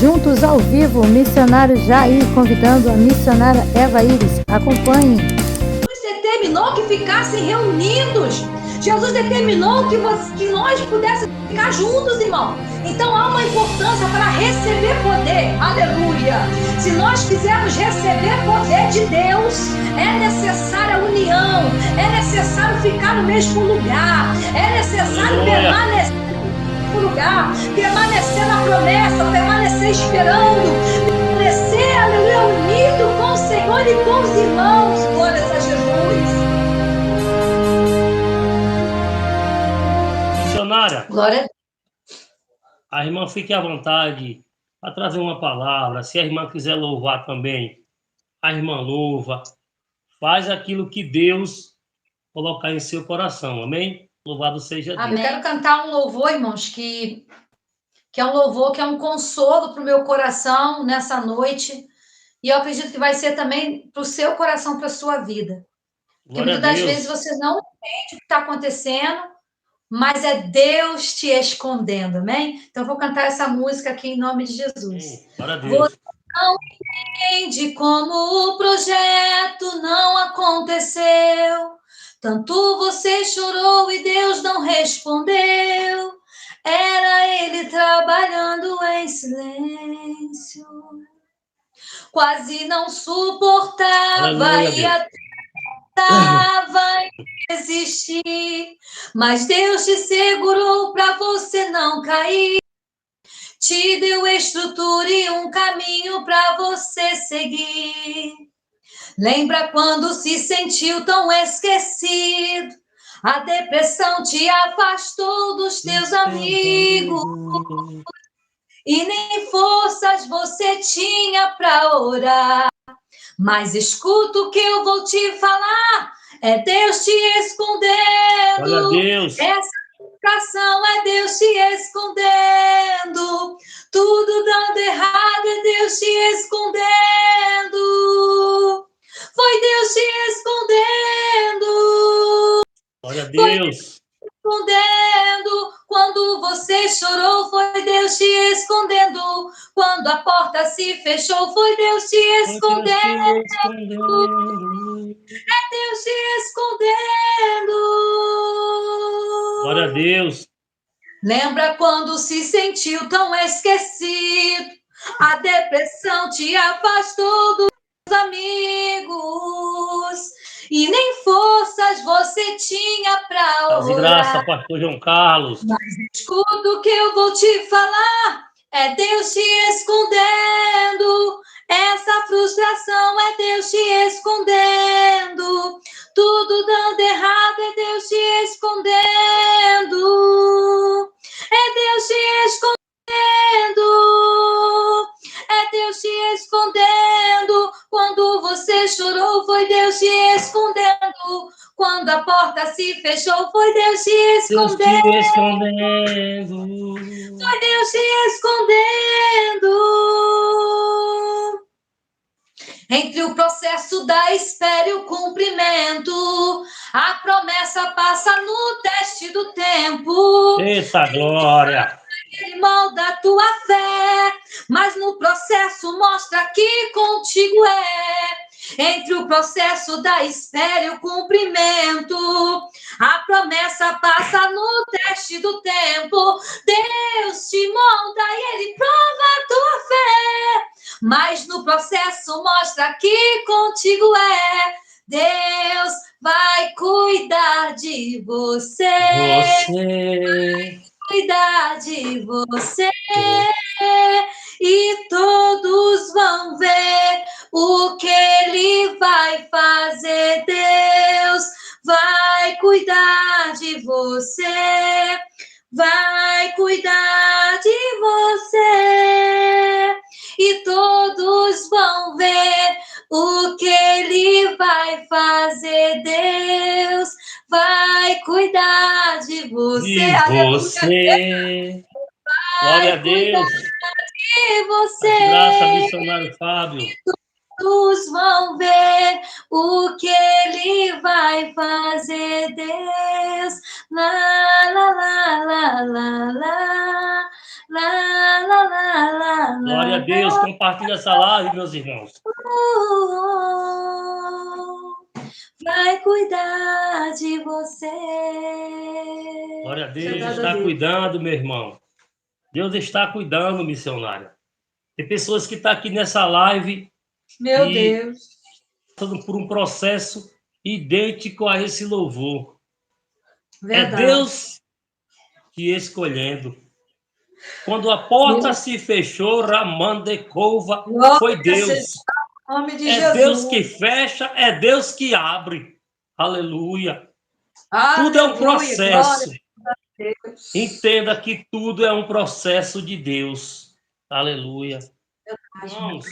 Juntos ao vivo, o missionário Jair convidando a missionária Eva Iris. Acompanhem. Jesus determinou que ficassem reunidos. Jesus determinou que nós pudéssemos ficar juntos, irmão. Então há uma importância para receber poder. Aleluia. Se nós quisermos receber poder de Deus, é necessária a união, é necessário ficar no mesmo lugar, é necessário permanecer no lugar, permanecer na promessa, permanecer esperando, permanecer, aleluia, unido com o Senhor e com os irmãos. Glórias a Jesus. Missionária, Glória. A irmã fique à vontade para trazer uma palavra. Se a irmã quiser louvar também, a irmã louva. Faz aquilo que Deus colocar em seu coração. Amém? Louvado seja Deus. Amém. Eu quero cantar um louvor, irmãos, que é um louvor, que é um consolo para o meu coração nessa noite. E eu acredito que vai ser também para o seu coração, para a sua vida. Porque muitas das vezes você não entende o que está acontecendo, mas é Deus te escondendo, amém? Então eu vou cantar essa música aqui em nome de Jesus. Glória a Deus. Você não entende como o projeto não aconteceu. Tanto você chorou e Deus não respondeu. Era Ele trabalhando em silêncio. Quase não suportava. Aleluia, e até tentava resistir. Mas Deus te segurou para você não cair. Te deu estrutura e um caminho para você seguir. Lembra quando se sentiu tão esquecido? A depressão te afastou dos teus amigos. E nem forças você tinha para orar. Mas escuta o que eu vou te falar. É Deus te escondendo. Glória a Deus. Essa frustração é Deus te escondendo. Tudo dando errado é Deus te escondendo. Foi Deus te escondendo. Glória a Deus. Escondendo. Quando você chorou, foi Deus te escondendo. Quando a porta se fechou, foi Deus te escondendo. É Deus te escondendo. Glória a Deus. Lembra quando se sentiu tão esquecido? A depressão te afastou dos amigos. E nem forças você tinha para orar. De graça, pastor João Carlos. Mas escuta o que eu vou te falar. É Deus te escondendo. Essa frustração é Deus te escondendo. Tudo dando errado é Deus te escondendo. É Deus te escondendo. É Deus te escondendo. Quando você chorou, foi Deus te escondendo. Quando a porta se fechou, foi Deus te escondendo. Deus te escondendo. Foi Deus te escondendo. Entre o processo da espera e o cumprimento, a promessa passa no teste do tempo. Eita glória! Ele molda a tua fé, mas no processo mostra que contigo é. Entre o processo da espera e o cumprimento, a promessa passa no teste do tempo. Deus te molda e Ele prova a tua fé, mas no processo mostra que contigo é. Deus vai cuidar de você. Cuidar de você, e todos vão ver o que Ele vai fazer. Deus vai cuidar de você, vai cuidar de você, e todos vão ver o que Ele vai fazer. Deus vai cuidar de você. Glória a Deus. De você. Graça, missionário Fábio. Todos vão ver o que Ele vai fazer. Deus. La la la la la la la la la la Glória a Deus. Compartilha essa live, meus irmãos. Vai cuidar de você. Glória a Deus. Está cuidando, meu irmão. Deus está cuidando, missionária. Tem pessoas que estão aqui nessa live. Meu Deus. Passando por um processo idêntico a esse louvor. Verdade. É Deus te escolhendo. Quando a porta se fechou, Ramandecova, foi Deus. Nome de É Jesus. Deus que fecha, é Deus que abre. Aleluia. Tudo é um processo. Entenda que tudo é um processo de Deus. Aleluia. Irmãos,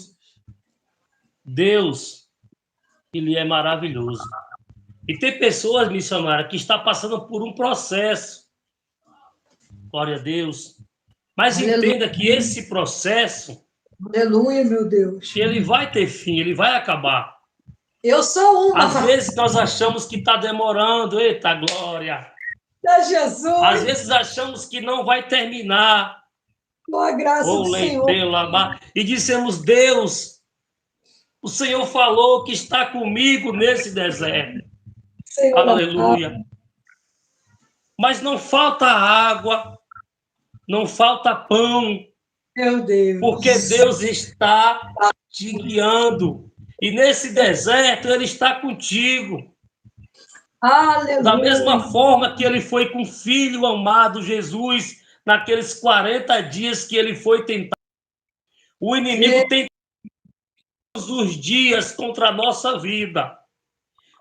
Deus, Ele é maravilhoso. E tem pessoas, missionárias, que estão passando por um processo. Glória a Deus. Mas entenda que esse processo, aleluia, meu Deus, ele vai ter fim, ele vai acabar. Eu sou uma. Às vezes nós achamos que está demorando. Eita, glória. Da Jesus. Às vezes achamos que não vai terminar. Com a graça do Senhor. E dissemos, Deus, o Senhor falou que está comigo nesse deserto. Senhor, aleluia. Mas não falta água, não falta pão. Meu Deus. Porque Deus está te guiando. E nesse deserto Ele está contigo. Aleluia. Da mesma forma que Ele foi com o Filho amado Jesus, naqueles 40 dias que Ele foi tentar. O inimigo tem todos os dias contra a nossa vida.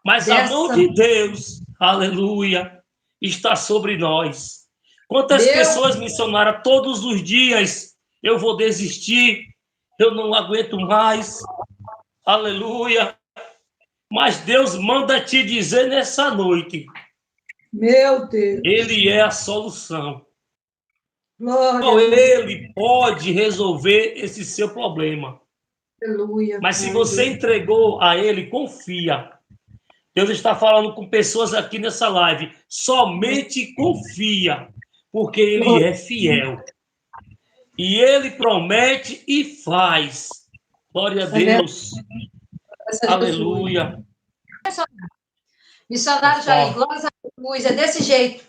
Mas a mão de Deus, aleluia, está sobre nós. Quantas pessoas missionárias todos os dias, eu vou desistir, eu não aguento mais, aleluia. Mas Deus manda te dizer nessa noite, meu Deus, Ele é a solução. Glória. Ele pode resolver esse seu problema. Aleluia. Mas se você entregou a Ele, confia. Deus está falando com pessoas aqui nessa live. Somente confia, porque Ele é fiel. E Ele promete e faz. Glória a Deus. Aleluia. Missionário Jair, glória a Deus, é desse jeito.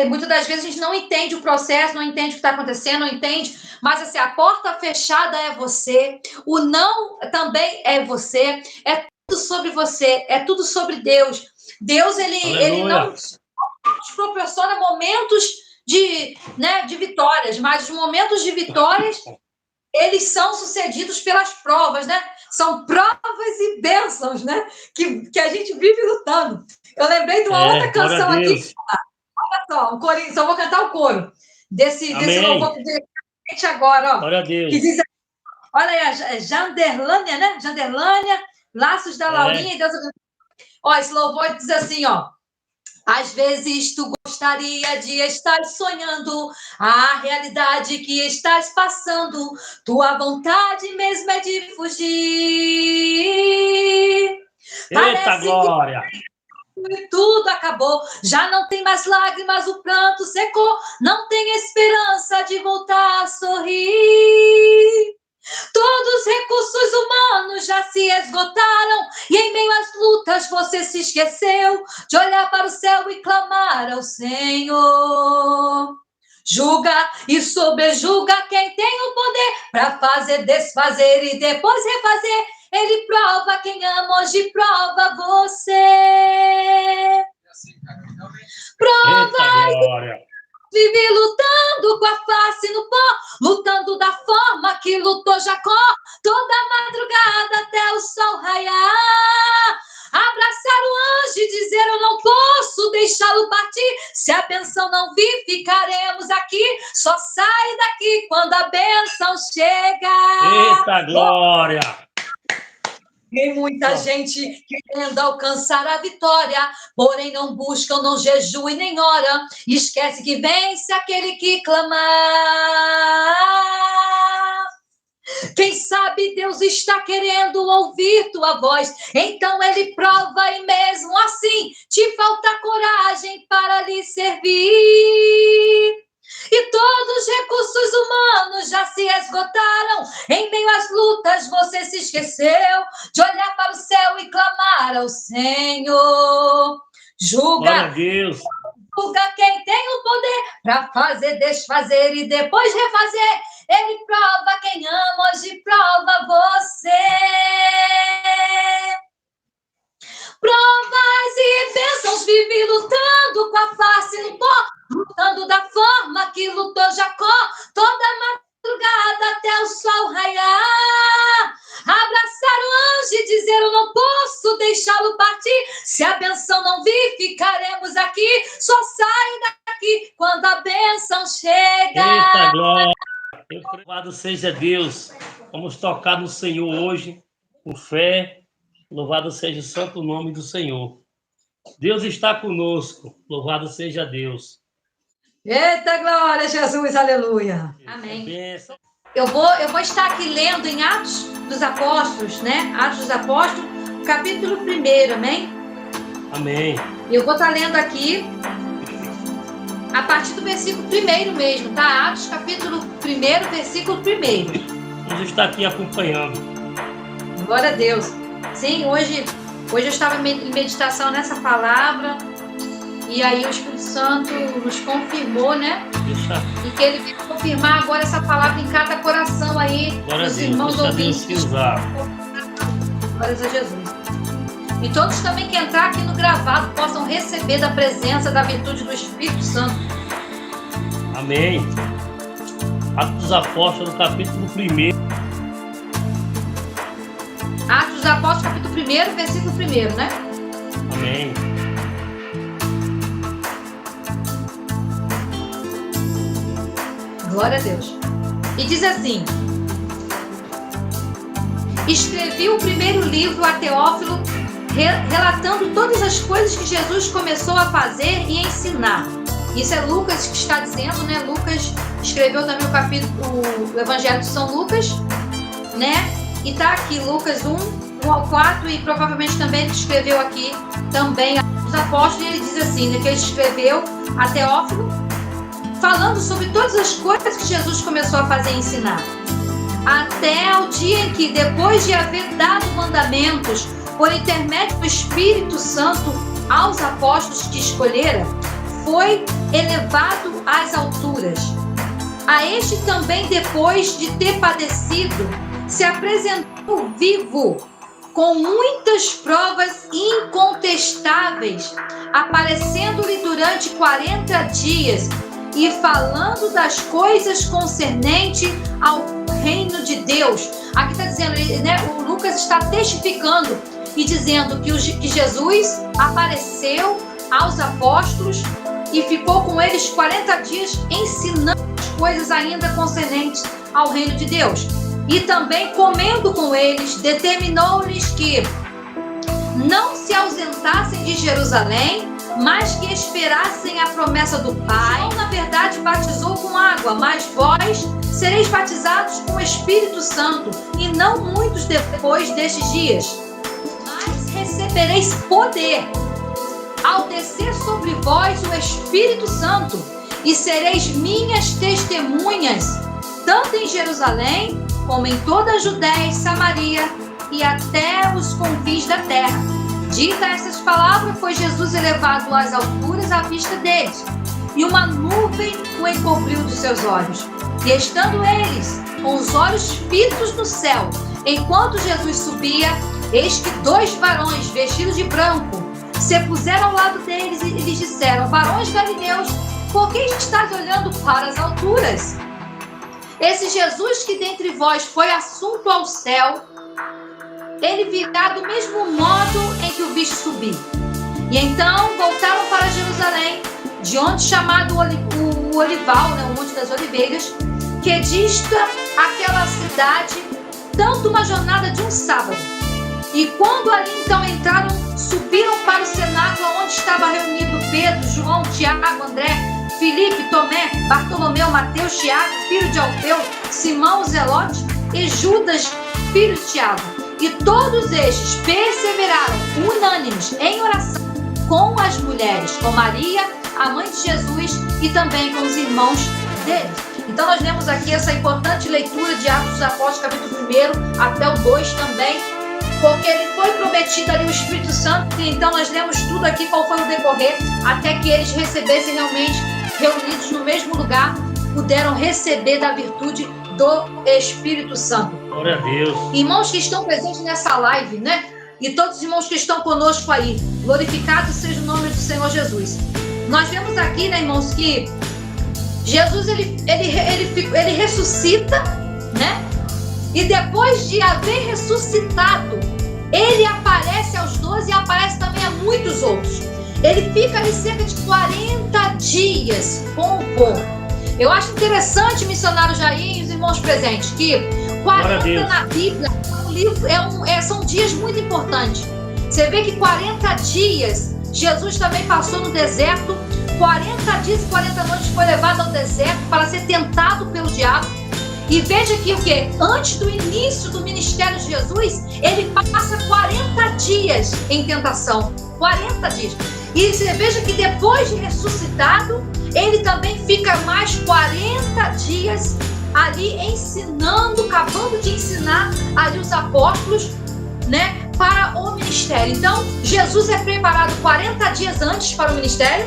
Muitas das vezes a gente não entende o processo, não entende o que está acontecendo, não entende, mas assim, a porta fechada é você, o não também é você, é tudo sobre você, é tudo sobre Deus. Deus, ele não nos proporciona momentos de vitórias, mas os momentos de vitórias, eles são sucedidos pelas provas, né? São provas e bênçãos, né? Que a gente vive lutando. Eu lembrei de uma outra canção aqui. Olha só, um corinho, só vou cantar o coro desse louvor que gente agora, ó. Glória a Deus. Que diz, olha aí, Janderlânia, né? Janderlânia, Laços da Laurinha e Deus. Ó, esse louvor diz assim, ó. Às vezes tu gostaria de estar sonhando a realidade que estás passando. Tua vontade mesmo é de fugir. Eita, glória! Que tudo acabou, já não tem mais lágrimas, o pranto secou, não tem esperança de voltar a sorrir. Todos os recursos humanos já se esgotaram e em meio às lutas você se esqueceu de olhar para o céu e clamar ao Senhor. Julga e sobrejuga quem tem o poder para fazer, desfazer e depois refazer. Ele prova quem ama, hoje prova você. Prova e vive lutando com a face no pó, lutando da forma que lutou Jacó, toda madrugada até o sol raiar. Abraçar o anjo e dizer eu não posso deixá-lo partir, se a bênção não vir ficaremos aqui, só sai daqui quando a bênção chega. Eita glória! Tem muita gente querendo alcançar a vitória, porém não buscam, não jejua e nem ora. Esquece que vence aquele que clamar. Quem sabe Deus está querendo ouvir tua voz, então Ele prova e mesmo assim te falta coragem para lhe servir. E todos os recursos humanos já se esgotaram. Em meio às lutas você se esqueceu de olhar para o céu e clamar ao Senhor. Glória a Deus. Julga quem tem o poder para fazer, desfazer e depois refazer. Ele prova quem ama, hoje prova você. Provas e bênçãos vive lutando com a face no pó, lutando da forma que lutou Jacó, toda madrugada até o sol raiar. Abraçar o anjo e dizer: eu não posso deixá-lo partir. Se a bênção não vir, ficaremos aqui. Só saio daqui quando a bênção chega. Eita glória! Louvado seja Deus. Vamos tocar no Senhor hoje, com fé. Louvado seja o santo nome do Senhor. Deus está conosco. Louvado seja Deus. Eita glória, Jesus, aleluia. Amém. Eu vou estar aqui lendo em Atos dos Apóstolos, né? Atos dos Apóstolos, capítulo 1, amém? Amém. Eu vou estar lendo aqui a partir do versículo 1 mesmo, tá? Atos, capítulo 1, versículo 1. Vamos estar aqui acompanhando. Glória a Deus. Sim, hoje eu estava em meditação nessa palavra e aí o Espírito Santo nos confirmou, né? E que ele vai confirmar agora essa palavra em cada coração aí, dos irmãos ouvintes. Glórias a Jesus. E todos também que entrar aqui no gravado possam receber da presença, da virtude do Espírito Santo. Amém. Atos dos Apóstolos, capítulo 1. Atos dos Apóstolos, capítulo 1, versículo 1, né? Amém. Glória a Deus. E diz assim: escrevi o primeiro livro a Teófilo, relatando todas as coisas que Jesus começou a fazer e ensinar. Isso é Lucas que está dizendo, né? Lucas escreveu também o Evangelho de São Lucas, né? E está aqui Lucas 1 ao 4, e provavelmente também ele escreveu aqui também os Apóstolos, e ele diz assim, né, que ele escreveu a Teófilo, falando sobre todas as coisas que Jesus começou a fazer e ensinar. Até o dia em que, depois de haver dado mandamentos por intermédio do Espírito Santo aos apóstolos que escolhera, foi elevado às alturas. A este também, depois de ter padecido, se apresentou vivo, com muitas provas incontestáveis, aparecendo-lhe durante 40 dias e falando das coisas concernentes ao reino de Deus. Aqui está dizendo, né, o Lucas está testificando e dizendo que Jesus apareceu aos apóstolos e ficou com eles 40 dias ensinando as coisas ainda concernentes ao reino de Deus. E também, comendo com eles, determinou-lhes que não se ausentassem de Jerusalém, mas que esperassem a promessa do Pai. João, na verdade, batizou com água, mas vós sereis batizados com o Espírito Santo, e não muitos depois destes dias. Mas recebereis poder, ao descer sobre vós o Espírito Santo, e sereis minhas testemunhas, tanto em Jerusalém, como em toda a Judéia e Samaria, e até os confins da terra. Dita estas palavras, foi Jesus elevado às alturas à vista deles, e uma nuvem o encobriu dos seus olhos. E estando eles com os olhos fitos no céu, enquanto Jesus subia, eis que 2 varões vestidos de branco se puseram ao lado deles e lhes disseram: varões galileus, por que estáis olhando para as alturas? Esse Jesus que dentre vós foi assunto ao céu, ele virá do mesmo modo em que o viste subir. E então voltaram para Jerusalém, de onde chamado o Olival, né, o Monte das Oliveiras, que dista aquela cidade tanto uma jornada de um sábado. E quando ali então entraram, subiram para o cenáculo onde estava reunido Pedro, João, Tiago, André, Filipe, Tomé, Bartolomeu, Mateus, Tiago, filho de Alfeu, Simão, Zelote e Judas, filho de Tiago. E todos estes perseveraram unânimes em oração com as mulheres, com Maria, a mãe de Jesus e também com os irmãos dele. Então nós lemos aqui essa importante leitura de Atos dos Apóstolos, capítulo 1 até o 2 também, porque ele foi prometido ali o Espírito Santo, e então nós lemos tudo aqui, qual foi o decorrer, até que eles recebessem realmente, reunidos no mesmo lugar, puderam receber da virtude do Espírito Santo. Glória a Deus. Irmãos que estão presentes nessa live, né? E todos os irmãos que estão conosco aí, glorificado seja o nome do Senhor Jesus. Nós vemos aqui, né, irmãos, que Jesus, ele ressuscita, né? E depois de haver ressuscitado, ele aparece aos 12 e aparece também a muitos outros. Ele fica ali cerca de 40 dias com o povo. Eu acho interessante, missionário Jair e os irmãos presentes, que 40 na Bíblia é um livro, são dias muito importantes. Você vê que 40 dias Jesus também passou no deserto, 40 dias e 40 noites foi levado ao deserto para ser tentado pelo diabo. E veja que o quê? Antes do início do ministério de Jesus, ele passa 40 dias em tentação. 40 dias. E você veja que depois de ressuscitado, ele também fica mais 40 dias ali ensinando, acabando de ensinar ali os apóstolos, né, para o ministério. Então, Jesus é preparado 40 dias antes para o ministério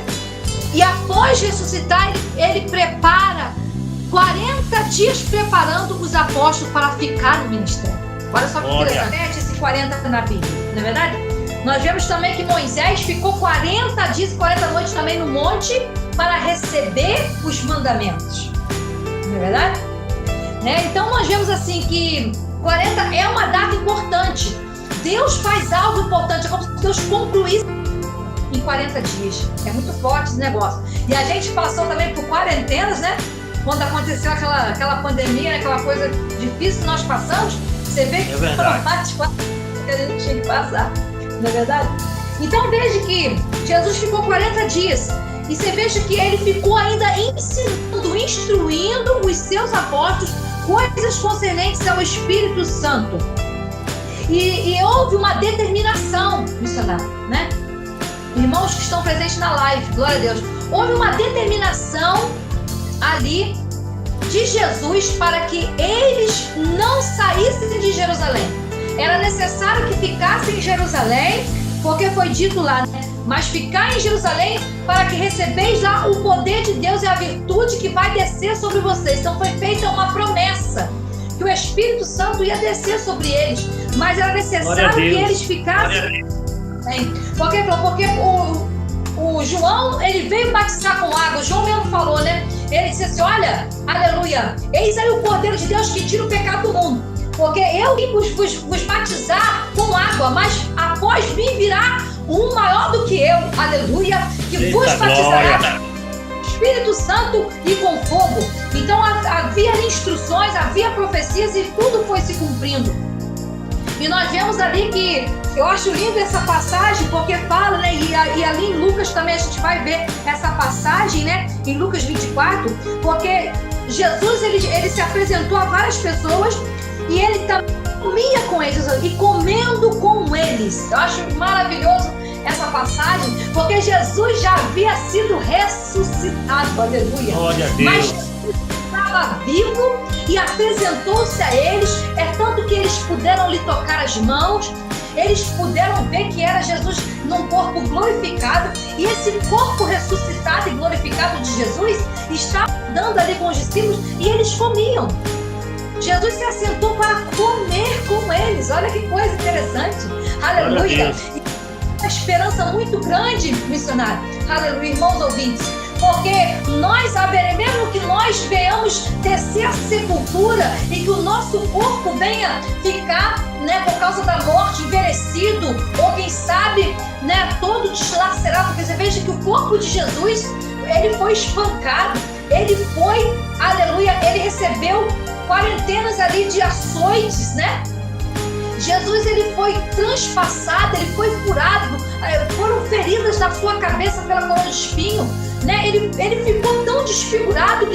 e após ressuscitar, ele prepara 40 dias preparando os apóstolos para ficar no ministério. Olha só que interessante esse 40 na Bíblia, não é verdade? Nós vemos também que Moisés ficou 40 dias e 40 noites também no monte para receber os mandamentos, não é verdade? Né? Então nós vemos assim que 40 é uma data importante. Deus faz algo importante, é como se Deus concluísse em 40 dias. É muito forte esse negócio. E a gente passou também por quarentenas, né? Quando aconteceu aquela pandemia, aquela coisa difícil que nós passamos, você vê que foram mais que a gente tinha que passar, não é verdade? Então veja que Jesus ficou 40 dias e você veja que ele ficou ainda ensinando, instruindo os seus apóstolos coisas concernentes ao Espírito Santo. E houve uma determinação, missionário, né? Irmãos que estão presentes na live, glória a Deus. Houve uma determinação ali de Jesus para que eles não saíssem de Jerusalém. Era necessário que ficassem em Jerusalém, porque foi dito lá, né? Mas ficar em Jerusalém para que recebeis lá o poder de Deus e a virtude que vai descer sobre vocês. Então foi feita uma promessa que o Espírito Santo ia descer sobre eles, mas era necessário que eles ficassem. Porque o João, ele veio batizar com água. O João mesmo falou, né? Ele disse assim, olha, aleluia, eis aí o Cordeiro de Deus que tira o pecado do mundo. Porque eu vim vos batizar com água, mas após mim virá um maior do que eu, aleluia, que vos batizará Espírito Santo e com fogo. Então havia instruções, havia profecias e tudo foi se cumprindo. E nós vemos ali que, eu acho lindo essa passagem, porque fala, né, e ali em Lucas também a gente vai ver essa passagem, né, em Lucas 24, porque Jesus, ele se apresentou a várias pessoas e ele também comia com eles, e comendo com eles. Eu acho maravilhoso essa passagem, porque Jesus já havia sido ressuscitado, aleluia. Glória a Deus. Mas Jesus estava vivo e apresentou-se a eles, é tanto que eles puderam lhe tocar as mãos, eles puderam ver que era Jesus num corpo glorificado, e esse corpo ressuscitado e glorificado de Jesus estava andando ali com os discípulos e eles comiam. Jesus se assentou para comer com eles. Olha que coisa interessante. Aleluia. Uma esperança muito grande, missionário. Aleluia, irmãos ouvintes. Porque nós saberemos, mesmo que nós venhamos descer a sepultura e que o nosso corpo venha ficar, né, por causa da morte, envelhecido, ou quem sabe, né, todo deslacerado, porque você veja que o corpo de Jesus, ele foi espancado, ele foi, aleluia, ele recebeu quarentenas ali de açoites, né? Jesus, ele foi transpassado, ele foi furado, foram feridas na sua cabeça pela coroa de espinho, né? Ele ficou tão desfigurado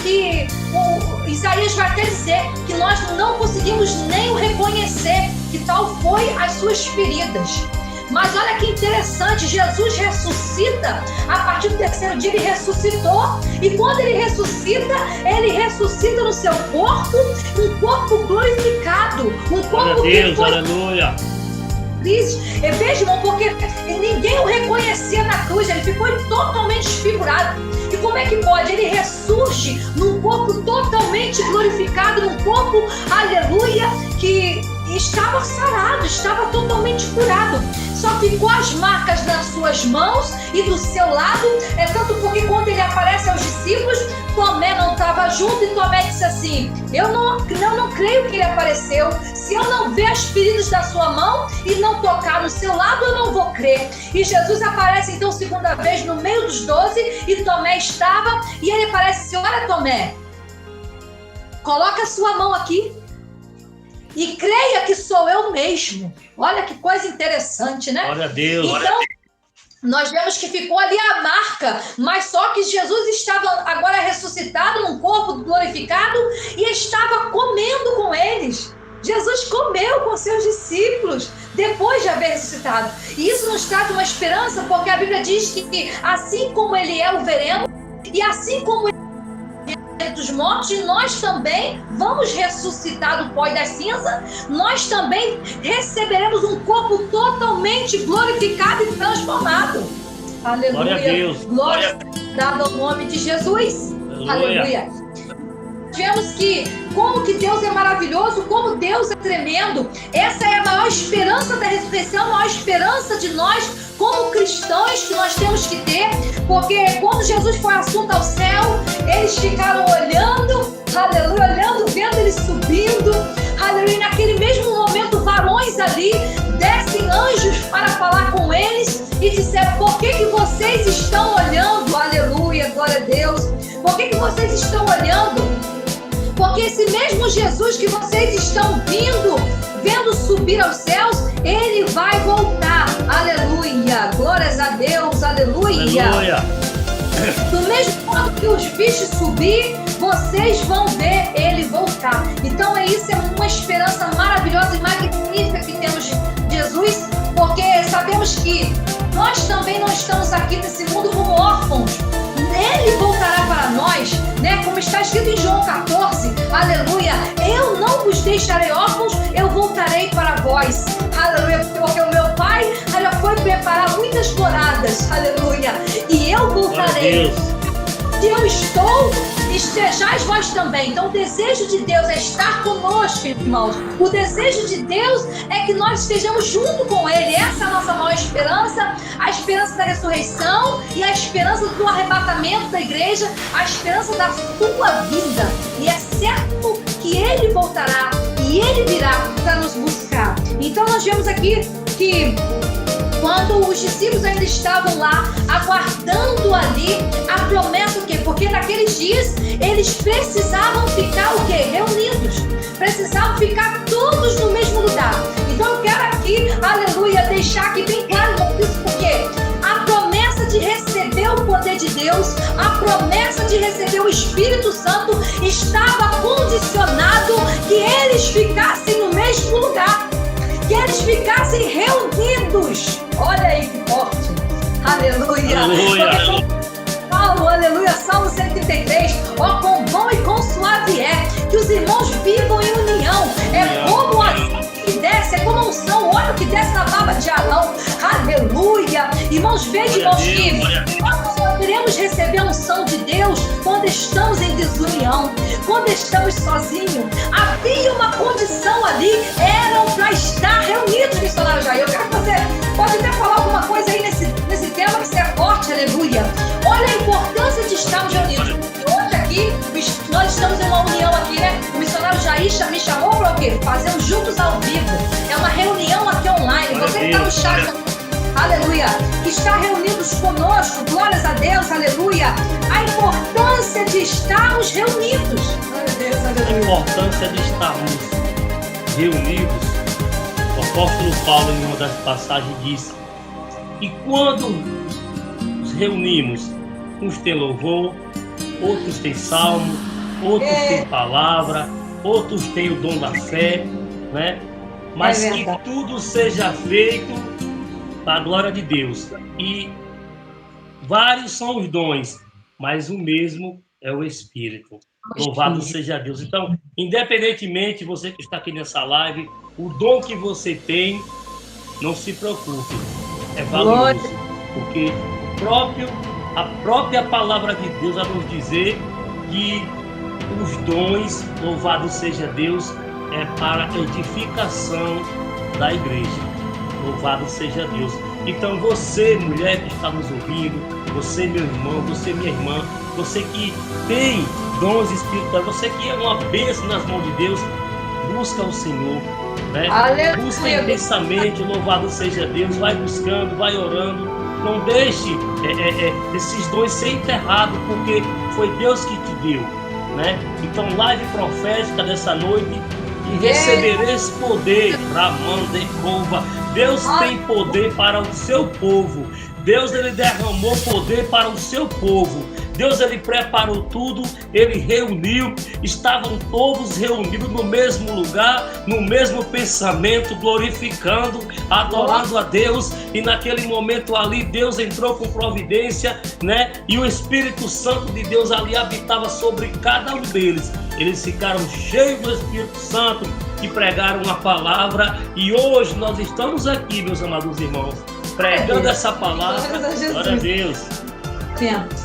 que o Isaías vai até dizer que nós não conseguimos nem o reconhecer, que tal foi as suas feridas. Mas olha que interessante, Jesus ressuscita, a partir do terceiro dia ele ressuscitou, e quando ele ressuscita no seu corpo, um corpo glorificado, um corpo Deus, que foi... aleluia. Veja, irmão, porque ninguém o reconhecia na cruz, ele ficou totalmente desfigurado. E como é que pode? Ele ressurge num corpo totalmente glorificado, num corpo, aleluia, que estava sarado, estava totalmente curado. Só ficou as marcas nas suas mãos e do seu lado. É tanto porque quando ele aparece aos discípulos, Tomé não estava junto, e Tomé disse assim: eu não creio que ele apareceu. Se eu não ver as feridas da sua mão e não tocar no seu lado, eu não vou crer. E Jesus aparece então segunda vez no meio dos 12, e Tomé estava, e ele aparece assim: olha, Tomé, coloca a sua mão aqui e creia que sou eu mesmo. Olha que coisa interessante, né? Glória a Deus. Então, nós vemos que ficou ali a marca, mas só que Jesus estava agora ressuscitado num corpo glorificado e estava comendo com eles. Jesus comeu com seus discípulos depois de haver ressuscitado. E isso nos traz uma esperança, porque a Bíblia diz que assim como ele é, o veremos, e assim como ele dos mortos, e nós também vamos ressuscitar do pó e da cinza, nós também receberemos um corpo totalmente glorificado e transformado. Aleluia. Glória a Deus. Glória dada ao nome de Jesus. Aleluia. Vemos que como que Deus é maravilhoso, como Deus é tremendo. Essa é a maior esperança da ressurreição, a maior esperança de nós como cristãos que nós temos que ter, porque quando Jesus foi assunto ao céu, eles ficaram olhando, aleluia, olhando, vendo ele subindo, aleluia. E naquele mesmo momento, varões ali, descem anjos para falar com eles e disseram: por que vocês estão olhando? Aleluia, glória a Deus. Por que vocês estão olhando? Porque esse mesmo Jesus que vocês estão vendo subir aos céus, ele vai voltar. Aleluia. Glórias a Deus. Aleluia. Aleluia. Do mesmo modo que os bichos subir, vocês vão ver ele voltar. Então isso é uma esperança maravilhosa e magnífica que temos de Jesus, porque sabemos que nós também não estamos aqui nesse mundo como órfãos. Ele voltará para nós, né? Como está escrito em João 14, aleluia. Eu não vos deixarei órfãos, eu voltarei para vós, aleluia. Porque o meu Pai já foi preparar muitas moradas, aleluia. E eu voltarei. Se eu estou, estejais vós também. Então o desejo de Deus é estar conosco, irmãos. O desejo de Deus é que nós estejamos junto com Ele. Essa é a nossa maior esperança, a esperança da ressurreição e a esperança do arrebatamento da igreja, a esperança da sua vida. E é certo que Ele voltará e Ele virá para nos buscar. Então nós vemos aqui que quando os discípulos ainda estavam lá, aguardando ali a promessa, o quê? Porque naqueles dias eles precisavam ficar o quê? Reunidos. Precisavam ficar todos no mesmo lugar. Então eu quero aqui, aleluia, deixar aqui bem claro isso, porque a promessa de receber o poder de Deus, a promessa de receber o Espírito Santo estava condicionado que eles ficassem no mesmo lugar. Que eles ficassem reunidos. Olha aí que forte. Aleluia. Aleluia. Paulo, aleluia, Salmo 133. Ó, quão bom e quão suave é que os irmãos vivam em união. É como a que desce, é como a unção, o óleo que desce na barba de Arão. Aleluia. Irmãos, vejam, irmãos, que nós só queremos receber a unção de Deus quando estamos em desunião, quando estamos sozinhos. Havia uma condição ali, eram para estar reunidos, missionário Jair. Eu quero que você pode até falar alguma coisa aí nesse tema, que isso é forte, aleluia. Olha a importância de estarmos reunidos. Hoje aqui, nós estamos em uma união aqui, né? O missionário Jair me chamou para o quê? Fazemos juntos ao vivo. É uma reunião aqui online. Você que está no chat, aleluia, está reunidos conosco, glórias a Deus, aleluia. A importância de estarmos reunidos. A importância de estarmos reunidos, o apóstolo Paulo, em uma das passagens, diz: e quando nos reunimos, uns têm louvor, outros têm salmo, outros têm palavra, outros têm o dom da fé, né? Mas que tudo seja feito para a glória de Deus. E vários são os dons, mas o mesmo é o Espírito. Louvado seja Deus. Então, independentemente, você que está aqui nessa live, o dom que você tem, não se preocupe, é valoroso, porque a própria palavra de Deus vai nos dizer que os dons, louvado seja Deus, é para edificação da igreja. Louvado seja Deus. Então você, mulher que está nos ouvindo, você, meu irmão, você, minha irmã, você que tem dons espirituais, você que é uma bênção nas mãos de Deus, busca o Senhor, né? Busca intensamente, louvado seja Deus, vai buscando, vai orando, não deixe esses dons ser enterrados, porque foi Deus que te deu, né? Então, live profética dessa noite, e recebereis poder, Ramandecova. Deus tem poder para o seu povo. Deus, ele derramou poder para o seu povo. Deus, ele preparou tudo, ele reuniu, estavam todos reunidos no mesmo lugar, no mesmo pensamento, glorificando, adorando a Deus, e naquele momento ali, Deus entrou com providência, né? E o Espírito Santo de Deus ali habitava sobre cada um deles. Eles ficaram cheios do Espírito Santo e pregaram a palavra, e hoje nós estamos aqui, meus amados irmãos, pregando essa palavra. Glória a Deus.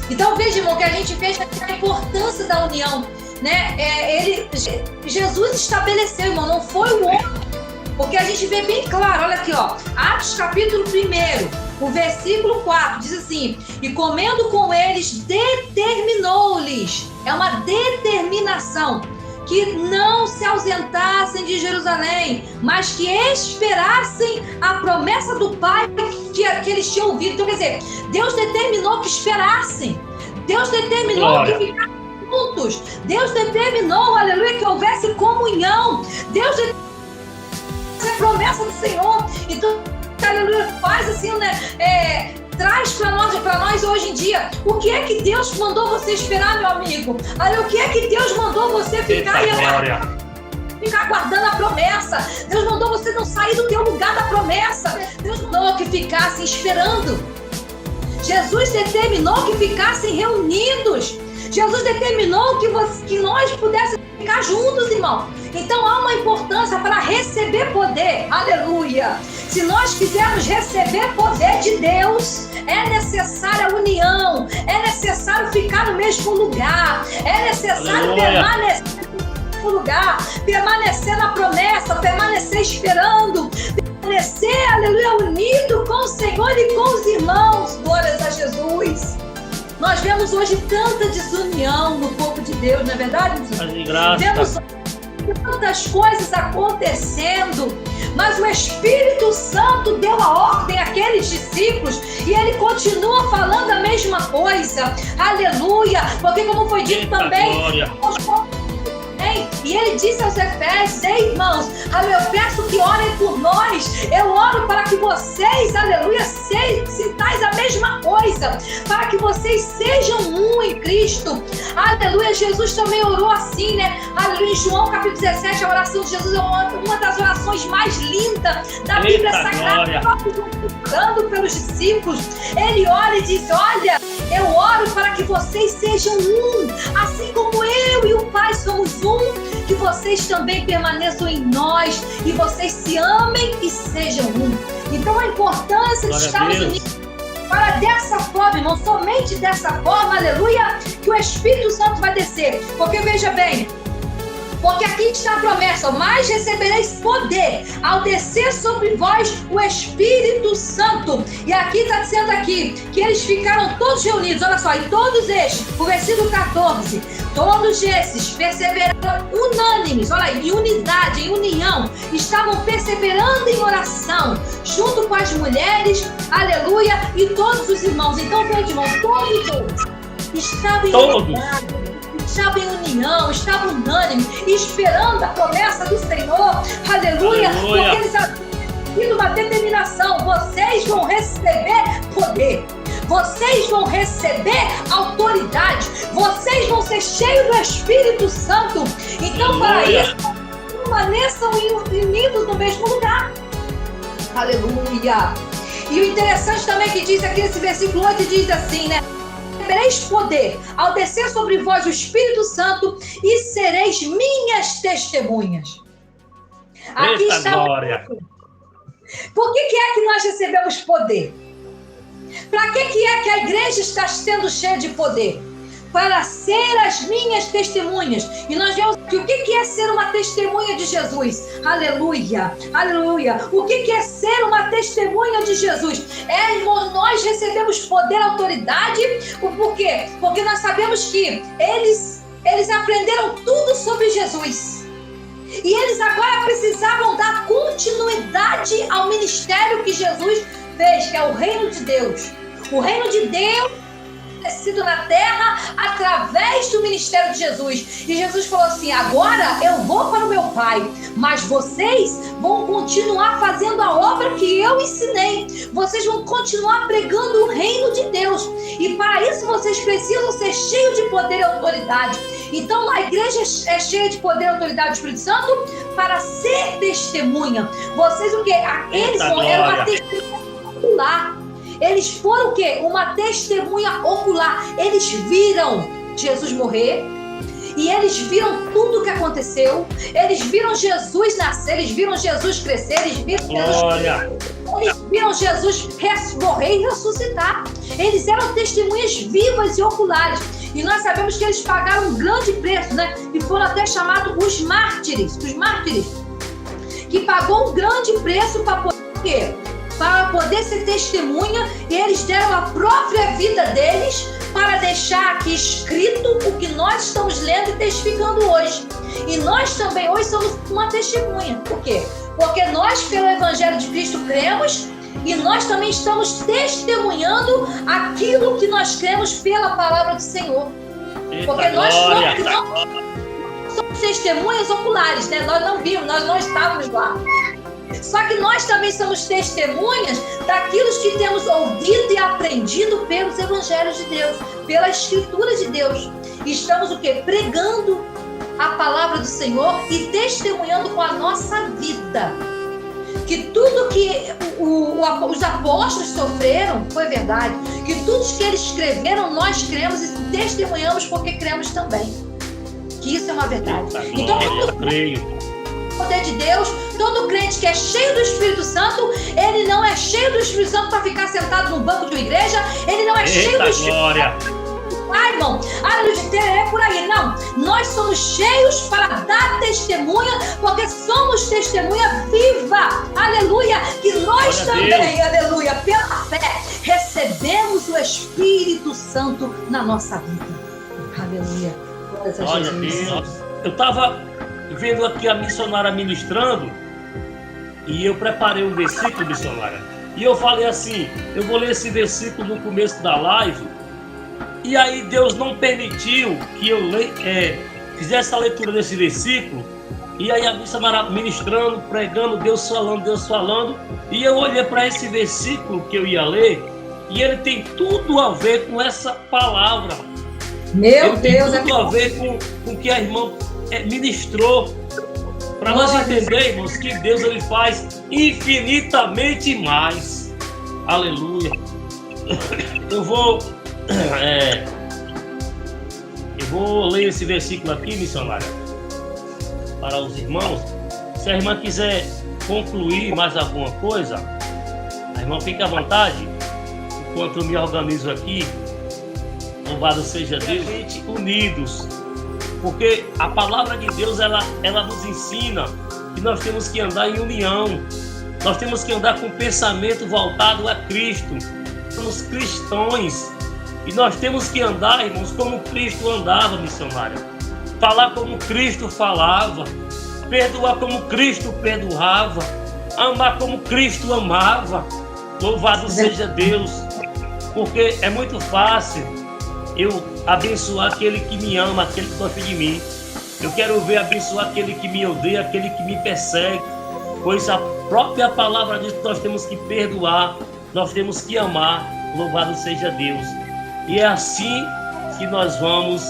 Então veja, irmão, que a gente veja a importância da união, né? Jesus estabeleceu, irmão, não foi o homem, porque a gente vê bem claro, olha aqui, ó, Atos capítulo 1, o versículo 4, diz assim: e comendo com eles, determinou-lhes, é uma determinação, que não se ausentassem de Jerusalém, mas que esperassem a promessa do Pai que eles tinham ouvido. Então, quer dizer, Deus determinou que esperassem. Deus determinou que ficassem juntos. Deus determinou, aleluia, que houvesse comunhão. Deus determinou a promessa do Senhor. Então, aleluia, faz assim, né? Traz para nós hoje em dia. O que é que Deus mandou você esperar, meu amigo? O que é que Deus mandou você ficar ficar guardando a promessa? Deus mandou você não sair do teu lugar da promessa. Deus mandou que ficassem esperando. Jesus determinou que ficassem reunidos. Jesus determinou que nós pudéssemos ficar juntos, irmão. Então há uma importância para receber poder. Aleluia! Se nós quisermos receber poder de Deus, é necessária união, é necessário ficar no mesmo lugar, é necessário permanecer no mesmo lugar, permanecer na promessa, permanecer esperando, permanecer, aleluia, unido com o Senhor e com os irmãos. Glórias a Jesus. Nós vemos hoje tanta desunião no povo de Deus, não é verdade? Vemos tantas coisas acontecendo, mas o Espírito Santo deu a ordem àqueles discípulos e ele continua falando a mesma coisa. Aleluia! Porque como foi dito também, e ele disse aos Efésios: ei, irmãos, eu peço que orem por nós. Eu oro para que vocês, aleluia, sintais a mesma coisa, para que vocês sejam um em Cristo. Aleluia. Jesus também orou assim, né? Aleluia. Em João capítulo 17, a oração de Jesus é uma das orações mais lindas da Bíblia Sagrada, orando pelos discípulos. Ele ora e diz: olha, eu oro para que vocês sejam um, assim como eu e o Pai somos um, que vocês também permaneçam em nós e vocês se amem e sejam um. Então a importância de estarmos unidos, para dessa forma, irmão, somente dessa forma, aleluia, que o Espírito Santo vai descer. Porque veja bem, porque aqui está a promessa: mas recebereis poder ao descer sobre vós o Espírito Santo. E aqui está dizendo aqui que eles ficaram todos reunidos, olha só, e todos estes, o versículo 14, todos esses perseveraram unânimes, olha aí, em unidade, em união, estavam perseverando em oração, junto com as mulheres, aleluia, e todos os irmãos. Então, veja, irmão, todos estavam em unidade, estavam em união, estavam unânimes, esperando a promessa do Senhor, aleluia, porque eles haviam tido uma determinação: vocês vão receber poder, vocês vão receber autoridade, vocês vão ser cheios do Espírito Santo. Então, para isso, permaneçam unidos no mesmo lugar. Aleluia. E o interessante também que diz aqui nesse versículo 8, diz assim, né? Recebereis poder ao descer sobre vós o Espírito Santo e sereis minhas testemunhas. Aqui Eita está glória! Por que é que nós recebemos poder? Para que é que a igreja está sendo cheia de poder? Para ser as minhas testemunhas. E nós vemos que o que é ser uma testemunha de Jesus? Aleluia, aleluia. O que é ser uma testemunha de Jesus? Nós recebemos poder, autoridade. Por quê? Porque nós sabemos que eles aprenderam tudo sobre Jesus. E eles agora precisavam dar continuidade ao ministério que Jesus fez, que é o reino de Deus. O reino de Deus sido na terra através do ministério de Jesus. E Jesus falou assim: agora eu vou para o meu Pai, mas vocês vão continuar fazendo a obra que eu ensinei. Vocês vão continuar pregando o reino de Deus. E para isso vocês precisam ser cheios de poder e autoridade. Então a igreja é cheia de poder e autoridade do Espírito Santo para ser testemunha. Vocês o quê? Eles eram uma testemunha ocular. Eles foram o quê? Uma testemunha ocular. Eles viram Jesus morrer. E eles viram tudo o que aconteceu. Eles viram Jesus nascer. Eles viram Jesus crescer. Eles viram Jesus morrer e ressuscitar. Eles eram testemunhas vivas e oculares. E nós sabemos que eles pagaram um grande preço, né? E foram até chamados os mártires. Os mártires. Que pagou um grande preço para poder o quê? Para poder ser testemunha, e eles deram a própria vida deles para deixar aqui escrito o que nós estamos lendo e testificando hoje. E nós também hoje somos uma testemunha. Por quê? Porque nós, pelo Evangelho de Cristo, cremos, e nós também estamos testemunhando aquilo que nós cremos pela palavra do Senhor. Porque nós não somos testemunhas oculares, né? Nós não vimos, nós não estávamos lá. Só que nós também somos testemunhas daquilo que temos ouvido e aprendido pelos evangelhos de Deus, pela escritura de Deus. E estamos o quê? Pregando a palavra do Senhor e testemunhando com a nossa vida. Que tudo que os apóstolos sofreram foi verdade. Que tudo que eles escreveram, nós cremos e testemunhamos porque cremos também. Que isso é uma verdade. Então, eu creio. Poder de Deus, todo crente que é cheio do Espírito Santo, ele não é cheio do Espírito Santo para ficar sentado no banco de uma igreja, ele não é cheio do Espírito Santo. Ai, irmão, é por aí, não. Nós somos cheios para dar testemunha, porque somos testemunha viva, aleluia, que nós também, aleluia, pela fé, recebemos o Espírito Santo na nossa vida, aleluia. Glória a Deus. Eu estava vendo aqui a missionária ministrando e eu preparei um versículo, missionária, e eu falei assim, eu vou ler esse versículo no começo da live, e aí Deus não permitiu que eu fizesse a leitura desse versículo, e aí a missionária ministrando, pregando, Deus falando, e eu olhei para esse versículo que eu ia ler, e ele tem tudo a ver com essa palavra. Meu Deus, tem tudo a ver com o que a irmã ministrou, para nós entendermos que Deus ele faz infinitamente mais. Aleluia. Eu vou ler esse versículo aqui, missionária, para os irmãos. Se a irmã quiser concluir mais alguma coisa, a irmã fica à vontade, enquanto eu me organizo aqui. Louvado seja Deus. Gente, unidos. Porque a palavra de Deus, ela nos ensina que nós temos que andar em união. Nós temos que andar com o pensamento voltado a Cristo. Somos cristãos. E nós temos que andar, irmãos, como Cristo andava, missionária. Falar como Cristo falava. Perdoar como Cristo perdoava. Amar como Cristo amava. Louvado seja Deus. Porque é muito fácil eu abençoar aquele que me ama, aquele que gosta de mim. Eu quero ver abençoar aquele que me odeia, aquele que me persegue. Pois a própria palavra diz que nós temos que perdoar, nós temos que amar. Louvado seja Deus. E é assim que nós vamos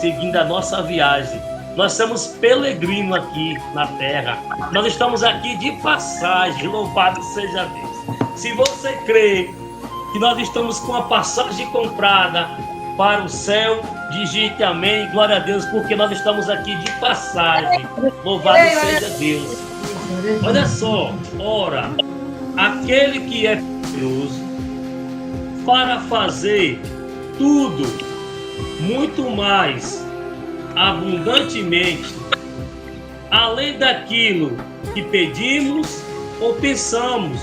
seguindo a nossa viagem. Nós somos peregrinos aqui na terra. Nós estamos aqui de passagem. Louvado seja Deus. Se você crê que nós estamos com a passagem comprada para o céu, digite amém, glória a Deus, porque nós estamos aqui de passagem. Louvado seja Deus. Olha só, ora, aquele que é poderoso para fazer tudo, muito mais abundantemente, além daquilo que pedimos ou pensamos,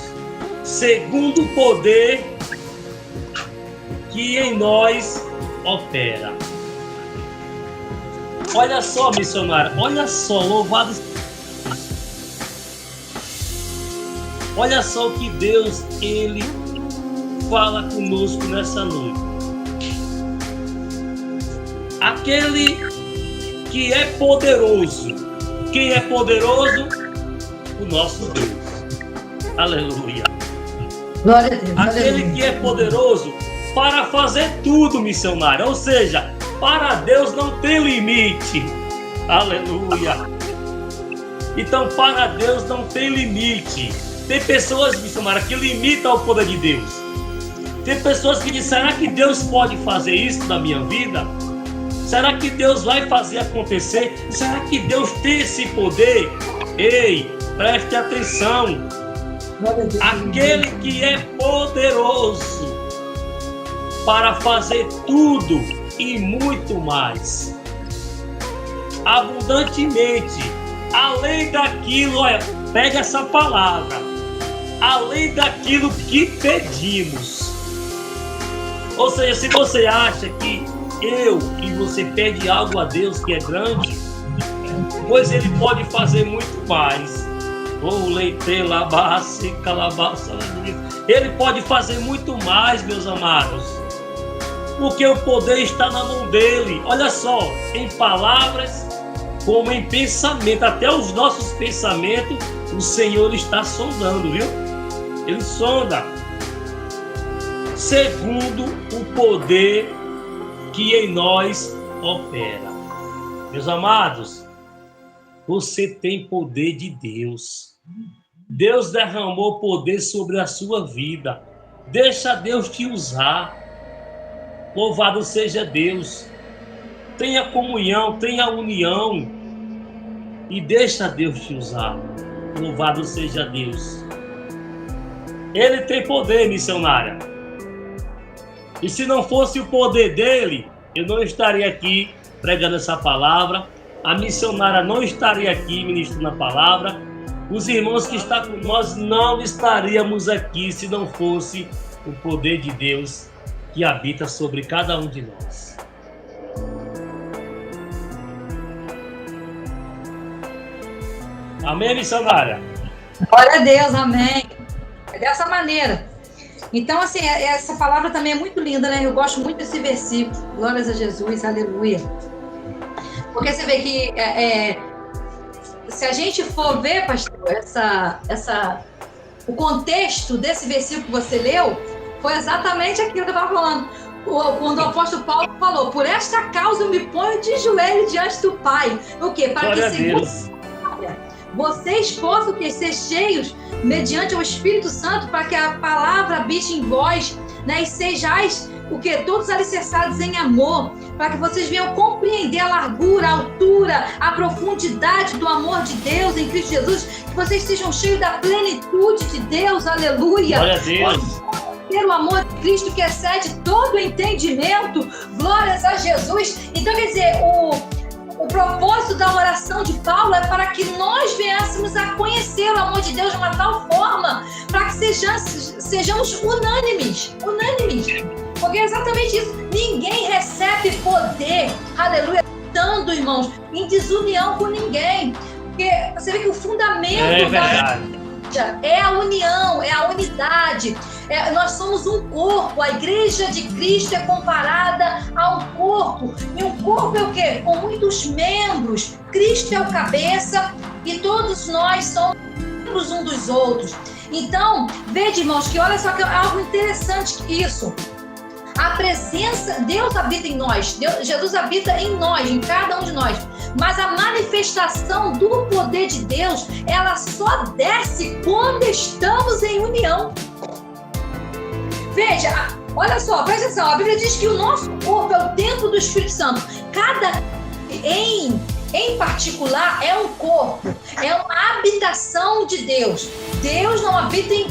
segundo o poder que em nós opera. Olha só, missionário, olha só, louvado. Olha só o que Deus, Ele fala conosco nessa noite. Aquele que é poderoso. Quem é poderoso? O nosso Deus. Aleluia. Glória a Deus. Aquele que é poderoso para fazer tudo, missionário. Ou seja, para Deus não tem limite. Aleluia. Então, para Deus não tem limite. Tem pessoas, missionário, que limitam o poder de Deus. Tem pessoas que dizem, será que Deus pode fazer isso na minha vida? Será que Deus vai fazer acontecer? Será que Deus tem esse poder? Ei, preste atenção. Aquele que é poderoso para fazer tudo e muito mais, abundantemente, além daquilo, olha, pega essa palavra, além daquilo que pedimos. Ou seja, se você acha que eu e você pede algo a Deus que é grande, pois Ele pode fazer muito mais. Ele pode fazer muito mais, meus amados, porque o poder está na mão dele. Olha só, em palavras como em pensamento, até os nossos pensamentos, o Senhor está sondando, viu? Ele sonda, segundo o poder que em nós opera. Meus amados, você tem poder de Deus. Deus derramou poder sobre a sua vida. Deixa Deus te usar. Louvado seja Deus. Tenha comunhão, tenha união e deixa Deus te usar. Louvado seja Deus. Ele tem poder, missionária. E se não fosse o poder dele, eu não estaria aqui pregando essa palavra. A missionária não estaria aqui ministrando a palavra. Os irmãos que estão com nós não estaríamos aqui se não fosse o poder de Deus que habita sobre cada um de nós. Amém, missionária? Glória a Deus, amém. É dessa maneira. Então, assim, essa palavra também é muito linda, né? Eu gosto muito desse versículo. Glórias a Jesus, aleluia. Porque você vê que se a gente for ver, pastor, o contexto desse versículo que você leu, foi exatamente aquilo que eu estava falando. Quando o apóstolo Paulo falou, por esta causa eu me ponho de joelho diante do Pai. O quê? Para Glória que vocês possam ser cheios mediante o Espírito Santo, para que a palavra habite em vós, né? E sejais o quê? Todos alicerçados em amor, para que vocês venham compreender a largura, a altura, a profundidade do amor de Deus em Cristo Jesus, que vocês sejam cheios da plenitude de Deus, aleluia. Glória a Deus. Ter o amor de Cristo que excede todo o entendimento, glórias a Jesus. Então, quer dizer, o propósito da oração de Paulo é para que nós viéssemos a conhecer o amor de Deus de uma tal forma, para que sejamos unânimes. Porque é exatamente isso. Ninguém recebe poder, aleluia, estando, irmãos, em desunião com ninguém. Porque você vê que o fundamento da igreja é a união, é a unidade. Nós somos um corpo. A igreja de Cristo é comparada a um corpo. E um corpo é o quê? Com muitos membros. Cristo é o cabeça e todos nós somos membros uns dos outros. Então, veja, irmãos, que olha só que é algo interessante isso. A presença, Deus habita em nós, Jesus habita em nós, em cada um de nós. Mas a manifestação do poder de Deus, ela só desce quando estamos em união. veja, olha só, presta atenção, a Bíblia diz que o nosso corpo é o templo do Espírito Santo. Em particular, é um corpo, é uma habitação de Deus. Deus não habita em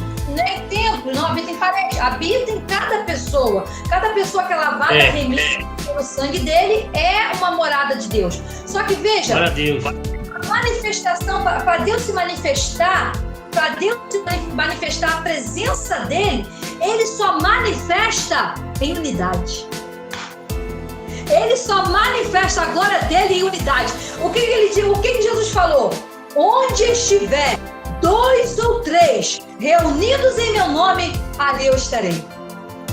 templos, não habita em paredes, habita em cada pessoa. Cada pessoa que é lavada, remida pelo sangue dele, é uma morada de Deus. Só que veja, a manifestação, para Deus se manifestar, a presença dele, ele só manifesta em unidade. Ele só manifesta a glória dele em unidade. O que Jesus falou? Onde estiver 2 ou 3 reunidos em meu nome, ali eu estarei.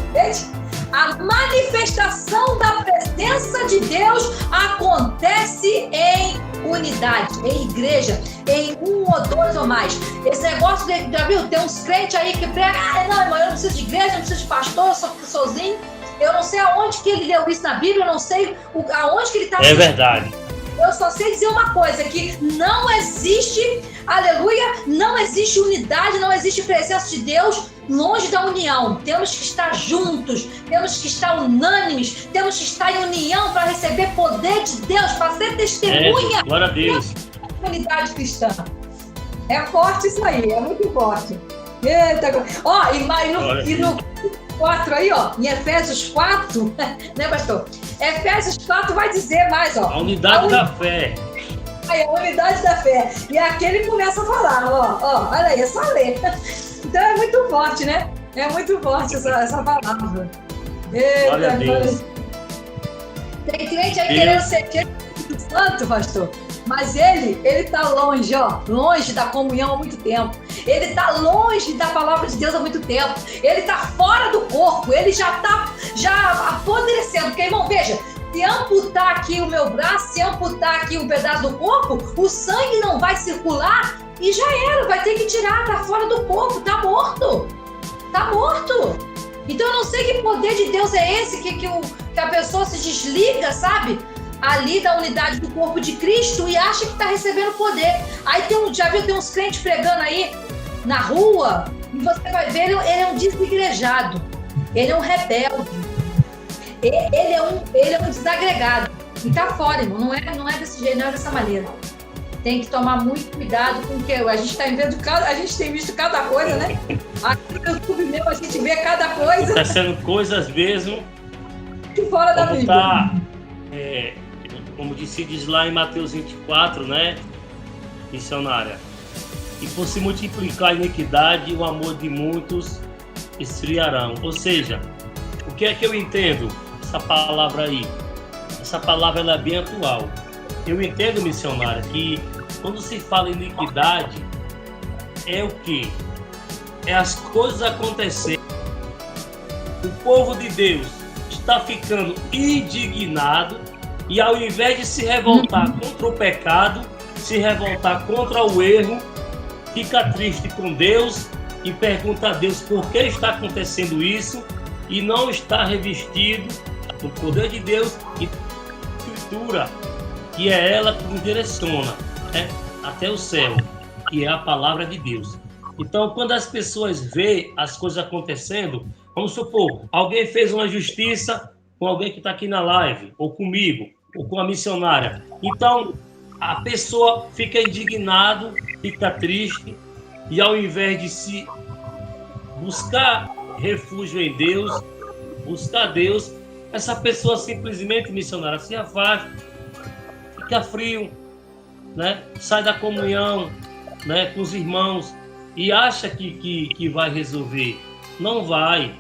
Entende? A manifestação da presença de Deus acontece em unidade, em igreja, em 1 ou 2 ou mais. Esse negócio, já viu? Tem uns crentes aí que pregam, não, irmão, eu não preciso de igreja, eu não preciso de pastor, eu sou sozinho. Eu não sei aonde que ele leu isso na Bíblia, eu não sei aonde que ele está. É verdade. Eu só sei dizer uma coisa, que não existe, aleluia, não existe unidade, não existe presença de Deus longe da união. Temos que estar juntos, temos que estar unânimes, temos que estar em união para receber poder de Deus, para ser testemunha glória a Deus. Da unidade cristã. É forte isso aí, é muito forte. Eita, ó, e no 4 aí, ó, em Efésios 4, né, pastor? Efésios 4 vai dizer mais, ó. A unidade da fé. Aí, a unidade da fé. E aqui ele começa a falar, ó, olha aí, é só ler. Então é muito forte, né? É muito forte essa palavra. Eita, glória a Deus. Tem crente aí querendo ser Espírito Santo, pastor. Mas ele tá longe, ó, longe da comunhão há muito tempo. Ele tá longe da palavra de Deus há muito tempo. Ele tá fora do corpo, ele já tá apodrecendo. Porque, irmão, veja, se amputar aqui o meu braço, se amputar aqui um pedaço do corpo, o sangue não vai circular e já era, vai ter que tirar, tá fora do corpo, tá morto. Tá morto. Então eu não sei que poder de Deus é esse que a pessoa se desliga, sabe? Ali da unidade do corpo de Cristo e acha que está recebendo poder. Aí já viu, tem uns crentes pregando aí na rua e você vai ver, ele é um desigrejado, ele é um rebelde, ele é um desagregado e tá fora, irmão. Não é desse jeito, não é dessa maneira. Tem que tomar muito cuidado com o que a gente tem visto cada coisa, né? Aqui no YouTube mesmo a gente vê cada coisa. Está sendo coisas mesmo fora da Bíblia. Como diz lá em Mateus 24, né, missionária? E por se multiplicar a iniquidade, o amor de muitos esfriarão. Ou seja, o que é que eu entendo? Essa palavra aí. Essa palavra ela é bem atual. Eu entendo, missionária, que quando se fala em iniquidade, é o quê? É as coisas acontecendo. O povo de Deus está ficando indignado e ao invés de se revoltar contra o pecado, se revoltar contra o erro, fica triste com Deus e pergunta a Deus por que está acontecendo isso e não está revestido do poder de Deus e da Escritura, que é ela que nos direciona, né, até o céu, que é a palavra de Deus. Então, quando as pessoas veem as coisas acontecendo, vamos supor, alguém fez uma justiça com alguém que está aqui na live, ou comigo, ou com a missionária. Então, a pessoa fica indignado, fica triste, e ao invés de se buscar refúgio em Deus, buscar Deus, essa pessoa simplesmente, missionária, se afasta, fica frio, né? Sai da comunhão, né, com os irmãos, e acha que vai resolver. Não vai.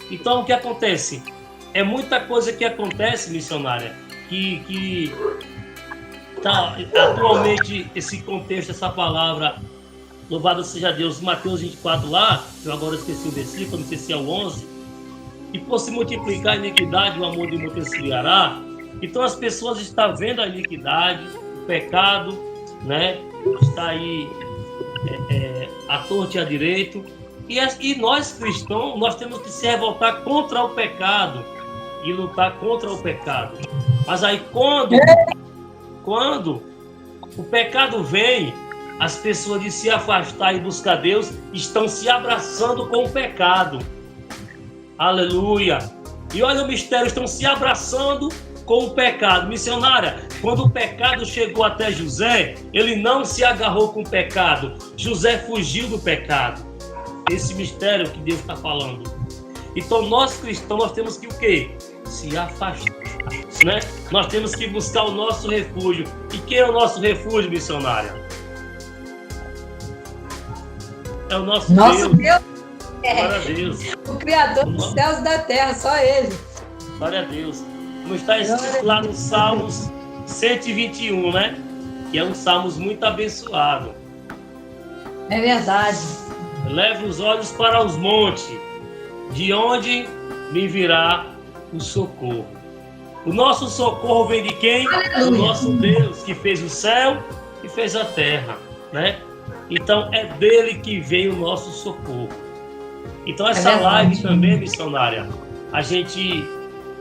Então, o que acontece? É muita coisa que acontece, missionária, que tá, atualmente, esse contexto, essa palavra, louvado seja Deus, Mateus 24 lá, eu agora esqueci o versículo, não sei se é o 11, e por se multiplicar a iniquidade, o amor de muitos esfriará. Então as pessoas estão vendo a iniquidade, o pecado, né, está aí à torta e à direito, e nós cristãos, nós temos que se revoltar contra o pecado e lutar contra o pecado. Mas aí quando o pecado vem, as pessoas de se afastar e buscar Deus estão se abraçando com o pecado. Aleluia. E olha, o mistério, estão se abraçando com o pecado. Missionária, quando o pecado chegou até José, ele não se agarrou com o pecado. José fugiu do pecado. Esse mistério que Deus está falando. Então nós cristãos, nós temos que o quê? Se afastar, né? Nós temos que buscar o nosso refúgio. E quem é o nosso refúgio, missionária? É o nosso Deus. Deus. Glória a Deus. O Criador dos céus e da terra, só Ele. Glória a Deus. Como está escrito lá no Salmos 121, né? Que é um Salmos muito abençoado. É verdade. Leve os olhos para os montes, de onde me virá o socorro. O nosso socorro vem de quem? Aleluia. Do nosso Deus, que fez o céu e fez a terra, né? Então é dele que vem o nosso socorro. Então essa live também, missionária, a gente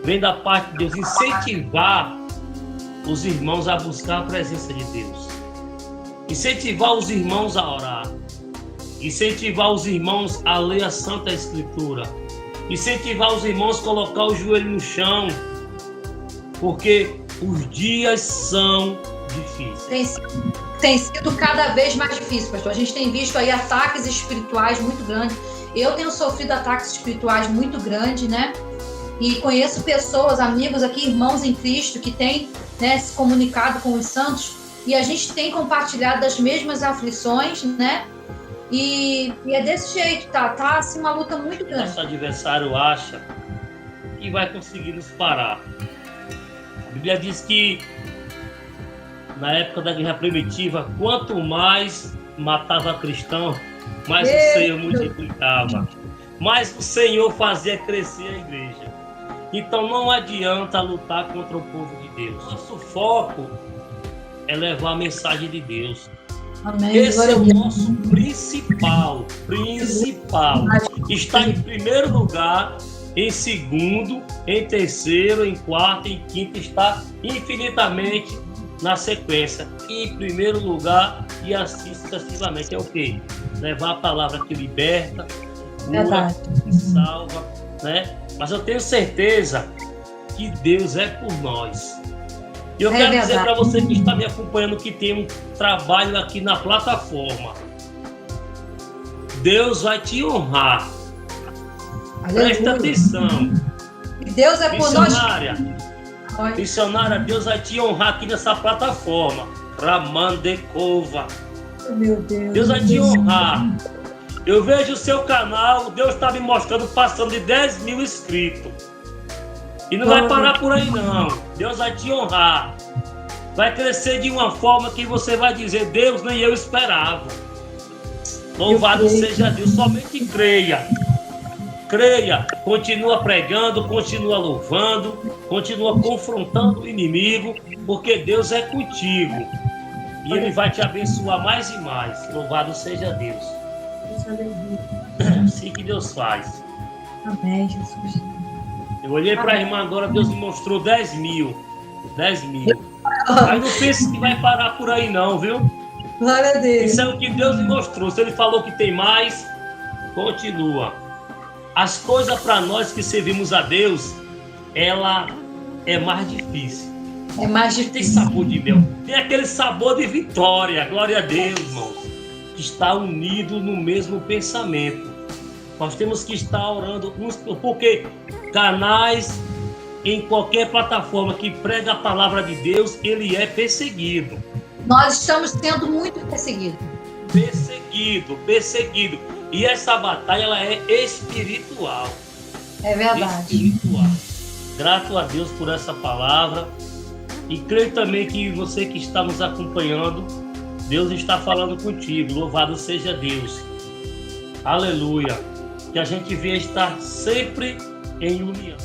vem da parte de Deus incentivar os irmãos a buscar a presença de Deus. Incentivar os irmãos a orar. Incentivar os irmãos a ler a Santa Escritura. Incentivar os irmãos a colocar o joelho no chão. Porque os dias são difíceis. Tem sido cada vez mais difícil, pastor. A gente tem visto aí ataques espirituais muito grandes. Eu tenho sofrido ataques espirituais muito grandes, né? E conheço pessoas, amigos aqui, irmãos em Cristo, que têm, né, se comunicado com os santos. E a gente tem compartilhado das mesmas aflições, né? E é desse jeito, tá assim, uma luta muito grande. Nosso adversário acha que vai conseguir nos parar. A Bíblia diz que na época da guerra primitiva, quanto mais matava cristão, mais o Senhor multiplicava, mais o Senhor fazia crescer a igreja. Então não adianta lutar contra o povo de Deus. Nosso foco é levar a mensagem de Deus. Amém. Esse é o nosso principal. Está em primeiro lugar, em segundo, em terceiro, em quarto, em quinto, está infinitamente na sequência. E em primeiro lugar, e assim sucessivamente. É o quê? Levar a palavra que liberta, cura, que salva, né? Mas eu tenho certeza que Deus é por nós. E eu quero dizer para você que está me acompanhando que tem um trabalho aqui na plataforma. Deus vai te honrar. Presta atenção. Deus é por nós. Missionária, Deus vai te honrar aqui nessa plataforma. Ramandekova. Meu Deus. Deus vai te honrar. Eu vejo o seu canal, Deus está me mostrando passando de 10 mil inscritos. E não vai parar por aí não. Deus vai te honrar. Vai crescer de uma forma que você vai dizer, Deus, nem eu esperava. Louvado seja Deus. Somente creia. Creia. Continua pregando, continua louvando, continua confrontando o inimigo, porque Deus é contigo. E Ele vai te abençoar mais e mais. Louvado seja Deus. É assim que Deus faz. Amém, Jesus. Eu olhei para a irmã agora, Deus me mostrou 10 mil. 10 mil. Aí não pense que vai parar por aí não, viu? Glória a Deus. Isso é o que Deus me mostrou. Se Ele falou que tem mais, continua. As coisas para nós que servimos a Deus, ela é mais difícil. É mais difícil. Tem sabor de mel. Tem aquele sabor de vitória. Glória a Deus, irmãos. Que está unido no mesmo pensamento. Nós temos que estar orando uns porque canais em qualquer plataforma que prega a palavra de Deus, ele é perseguido. Nós estamos sendo muito perseguidos. Perseguido. E essa batalha, ela é espiritual. É verdade. Espiritual. Grato a Deus por essa palavra. E creio também que você que está nos acompanhando, Deus está falando contigo. Louvado seja Deus. Aleluia. Que a gente venha estar sempre em união.